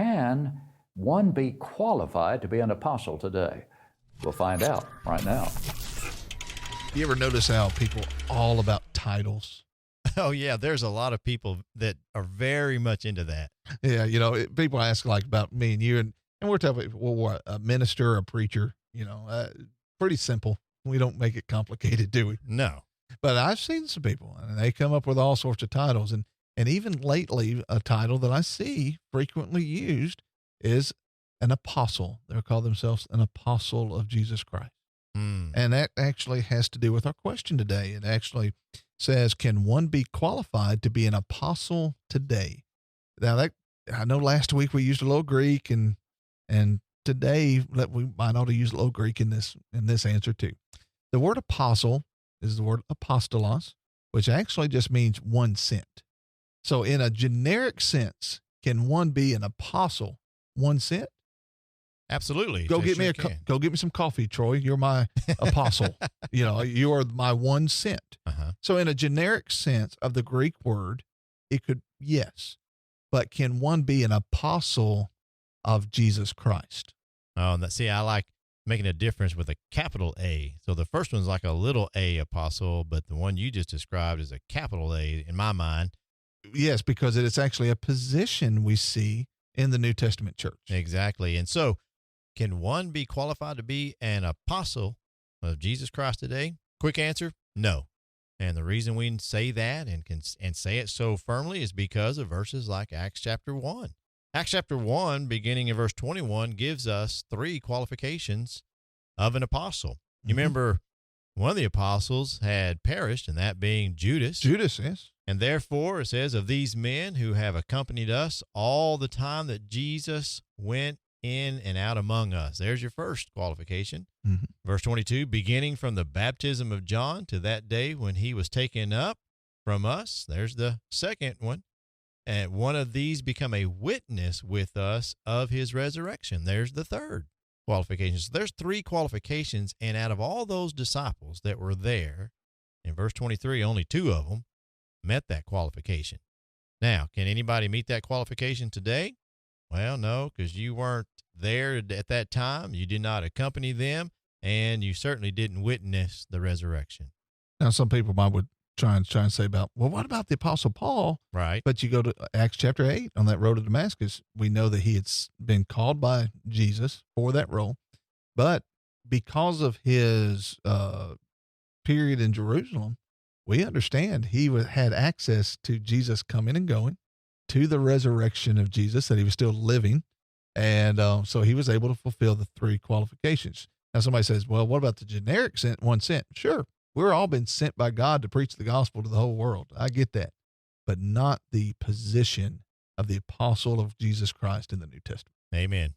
can one be qualified to be an apostle today? We'll find out right now. You ever notice how people are all about titles? Oh, yeah. There's a lot of people that are very much into that. Yeah, people ask like about me and you, and we're talking, well, what, a minister, a preacher, pretty simple. We don't make it complicated, do we? No. But I've seen some people, and they come up with all sorts of titles. And even lately, a title that I see frequently used is an apostle. They'll call themselves an apostle of Jesus Christ. And that actually has to do with our question today. It actually says, can one be qualified to be an apostle today? Now, I know last week we used a little Greek, and today we might ought to use a little Greek in this answer too. The word apostle is the word apostolos, which actually just means one sent. So in a generic sense, can one be an apostle one sent? Absolutely. Go get me some coffee, Troy. You're my apostle. You are my one sent. Uh-huh. So in a generic sense of the Greek word, it could, yes. But can one be an apostle of Jesus Christ? Oh, I like making a difference with a capital A. So the first one's like a little a apostle, but the one you just described is a capital A in my mind. Yes, because it's actually a position we see in the New Testament church. Exactly. And so, can one be qualified to be an apostle of Jesus Christ today? Quick answer, no. And the reason we say that and say it so firmly is because of verses like Acts chapter 1. Acts chapter 1, beginning in verse 21, gives us 3 qualifications of an apostle. You remember one of the apostles had perished, and that being Judas. Judas, yes. And therefore, it says, of these men who have accompanied us all the time that Jesus went in and out among us. There's your first qualification. Mm-hmm. Verse 22, beginning from the baptism of John to that day when he was taken up from us. There's the second one. And one of these become a witness with us of his resurrection. There's the third qualification. So there's 3 qualifications, and out of all those disciples that were there, in verse 23, only 2 of them met that qualification. Now, can anybody meet that qualification today? Well, no, because you weren't there at that time. You did not accompany them, and you certainly didn't witness the resurrection. Now, some people would try and say about, well, what about the Apostle Paul? Right. But you go to Acts chapter 8 on that road to Damascus. We know that he had been called by Jesus for that role, but because of his period in Jerusalem, we understand he had access to Jesus coming and going, to the resurrection of Jesus, that he was still living. And so he was able to fulfill the 3 qualifications. Now somebody says, well, what about the generic one sent? Sure. We're all been sent by God to preach the gospel to the whole world. I get that, but not the position of the apostle of Jesus Christ in the New Testament. Amen.